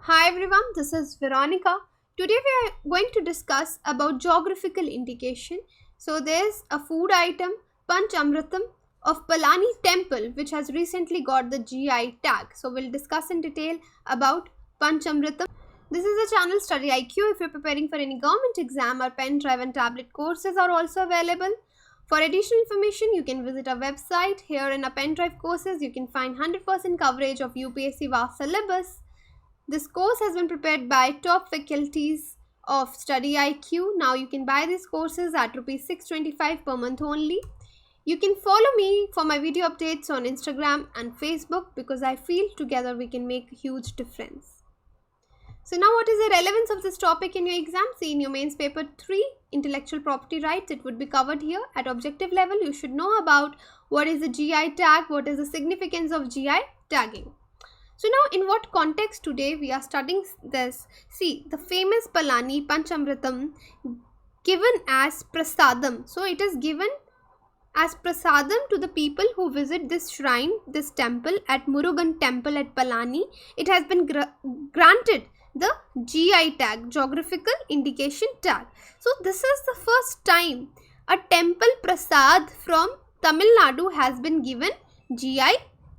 Hi everyone, this is Veronica. Today we are going to discuss about geographical indication. So there's a food item, Panchamritham of Palani temple, which has recently got the GI tag. So we'll discuss in detail about Panchamritham. This is the channel StudyIQ. If you're preparing for any government exam, our pen drive and tablet courses are also available. For additional information, you can visit our website. Here in our pen drive courses, you can find 100% coverage of UPSC vast syllabus. This course has been prepared by top faculties of StudyIQ. Now you can buy these courses at Rs 625 per month only. You can follow me for my video updates on Instagram and Facebook because I feel together we can make a huge difference. So now what is the relevance of this topic in your exam? See, in your mains paper 3, intellectual property rights, it would be covered here. At objective level, you should know about what is the GI tag, what is the significance of GI tagging. So now in what context today we are studying this? See, the famous Palani Panchamirtham given as prasadam. So it is given as prasadam to the people who visit this shrine, this temple at Murugan temple at Palani. It has been granted the GI tag, Geographical Indication tag. So this is the first time a temple prasad from Tamil Nadu has been given GI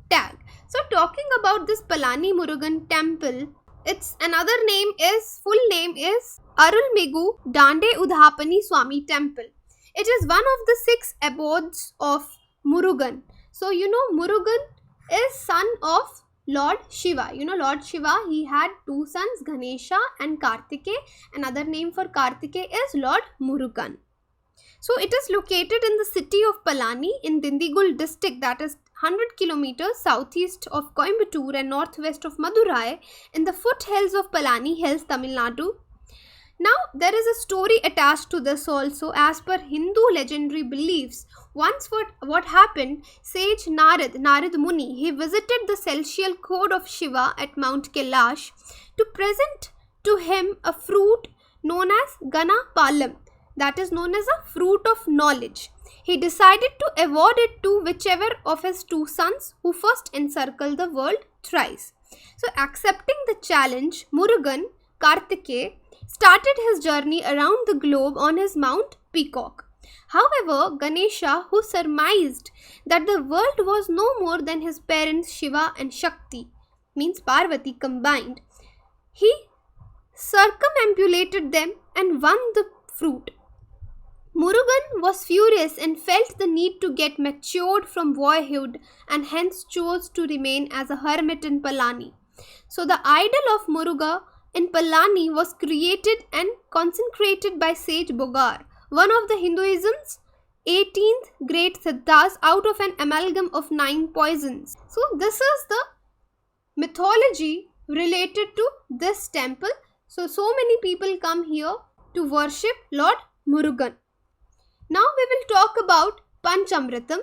tag. So talking about this Palani Murugan temple, its another name is, full name is Arulmigu Dande Udhapani Swami temple. It is one of the 6 abodes of Murugan. So you know Murugan is son of Lord Shiva. You know Lord Shiva, he had 2 sons, Ganesha and Kartike. Another name for Kartike is Lord Murugan. So it is located in the city of Palani in Dindigul district, that is 100 kilometers southeast of Coimbatore and northwest of Madurai in the foothills of Palani Hills, Tamil Nadu. Now there is a story attached to this also. As per Hindu legendary beliefs, once what happened, sage Narad Muni, he visited the celestial court of Shiva at Mount Kailash to present to him a fruit known as Gana Palam, that is known as a fruit of knowledge. He decided to award it to whichever of his 2 sons who first encircle the world thrice. So accepting the challenge, Murugan Kartike started his journey around the globe on his Mount Peacock. However, Ganesha, who surmised that the world was no more than his parents Shiva and Shakti, means Parvati combined, he circumambulated them and won the fruit. Murugan was furious and felt the need to get matured from boyhood and hence chose to remain as a hermit in Palani. So the idol of Muruga in Palani was created and consecrated by sage Bogar, one of the Hinduism's 18th great siddhas out of an amalgam of 9 poisons. So this is the mythology related to this temple. So many people come here to worship Lord Murugan. Now we will talk about Panchamritham,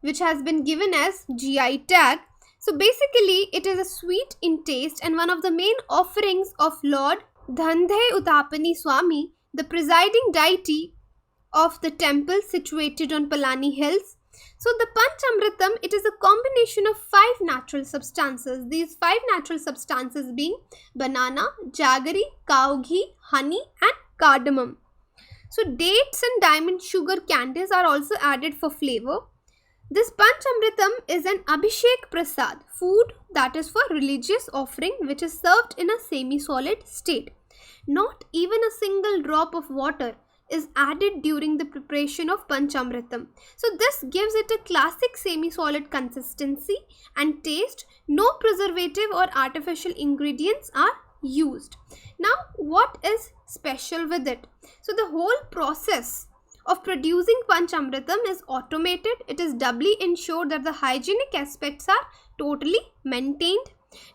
which has been given as GI tag. So basically it is a sweet in taste and one of the main offerings of Lord Dande Udhapani Swami, the presiding deity of the temple situated on Palani Hills. So the Panchamritham, it is a combination of 5 natural substances. These 5 natural substances being banana, jaggery, cow ghee, honey and cardamom. So dates and diamond sugar candies are also added for flavor. This Panchamritham is an Abhishek Prasad, food that is for religious offering which is served in a semi-solid state. Not even a single drop of water is added during the preparation of Panchamritham. So this gives it a classic semi-solid consistency and taste. No preservative or artificial ingredients are used. Now what is special with it? So the whole process of producing Panchamritham is automated. It is doubly ensured that the hygienic aspects are totally maintained.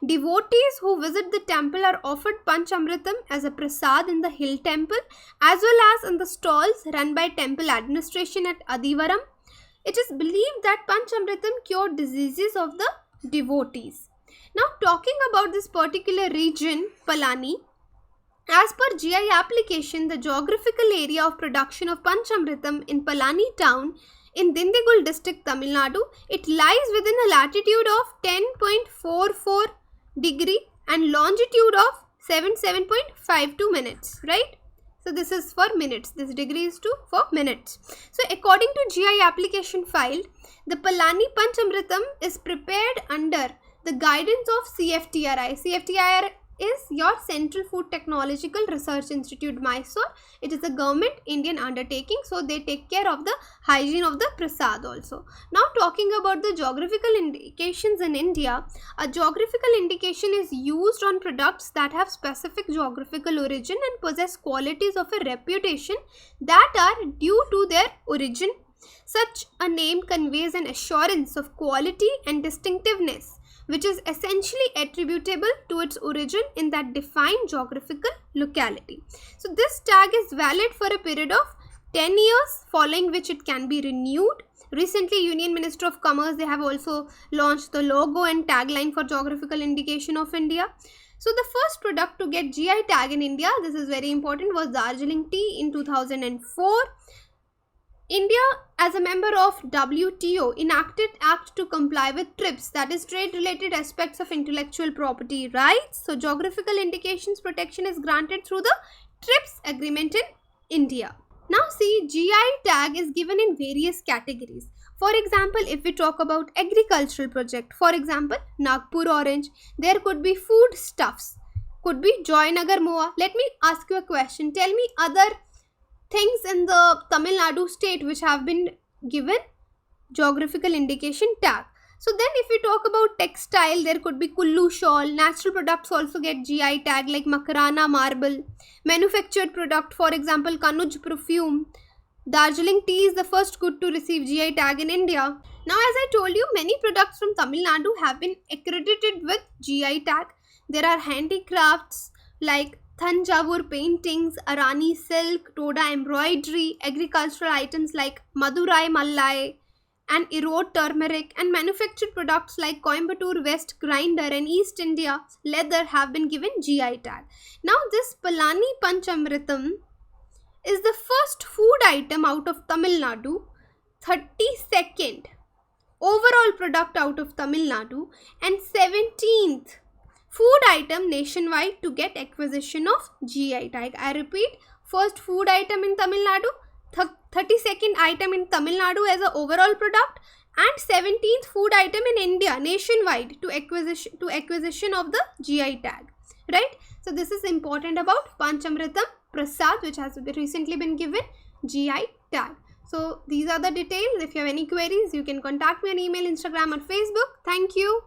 Devotees who visit the temple are offered Panchamritham as a prasad in the hill temple as well as in the stalls run by temple administration at Adivaram. It is believed that Panchamritham cured diseases of the devotees. Now talking about this particular region, Palani, as per GI application, the geographical area of production of Panchamritham in Palani town in Dindigul district, Tamil Nadu, it lies within a latitude of 10.44 degree and longitude of 77.52 minutes, right? So this is for minutes. This degree is for minutes. So according to GI application filed, the Palani Panchamirtham is prepared under the guidance of CFTRI. CFTRI is your Central Food Technological Research Institute, Mysore. It is a government Indian undertaking, so they take care of the hygiene of the prasad also. Now talking about the geographical indications in India, a geographical indication is used on products that have specific geographical origin and possess qualities of a reputation that are due to their origin. Such a name conveys an assurance of quality and distinctiveness, which is essentially attributable to its origin in that defined geographical locality. So this tag is valid for a period of 10 years, following which it can be renewed. Recently, Union Minister of Commerce, they have also launched the logo and tagline for geographical indication of India. So the first product to get GI tag in India, this is very important, was Darjeeling tea in 2004. India, as a member of WTO, enacted Act to comply with TRIPS, that is trade-related aspects of intellectual property rights. So, geographical indications protection is granted through the TRIPS agreement in India. Now, see, GI tag is given in various categories. For example, if we talk about agricultural project, for example, Nagpur orange, there could be food stuffs, could be Joynagar moa. Let me ask you a question. Tell me other things in the Tamil Nadu state which have been given geographical indication tag. So then if we talk about textile, there could be Kullu shawl. Natural products also get GI tag like Makarana marble. Manufactured product, for example, Kanuj perfume. Darjeeling tea is the first good to receive GI tag in India. Now, as I told you, many products from Tamil Nadu have been accredited with GI tag. There are handicrafts like Thanjavur paintings, Arani silk, Toda embroidery, agricultural items like Madurai Mallai and Erode turmeric, and manufactured products like Coimbatore West grinder and East India leather have been given GI tag. Now this Palani Panchamirtham is the first food item out of Tamil Nadu, 32nd overall product out of Tamil Nadu, and 17th food item nationwide to get acquisition of GI tag. I repeat, first food item in Tamil Nadu, 32nd item in Tamil Nadu as an overall product, and 17th food item in India nationwide to acquisition of the GI tag. Right? So this is important about Panchamritam Prasad, which has recently been given GI tag. So these are the details. If you have any queries, you can contact me on email, Instagram or Facebook. Thank you.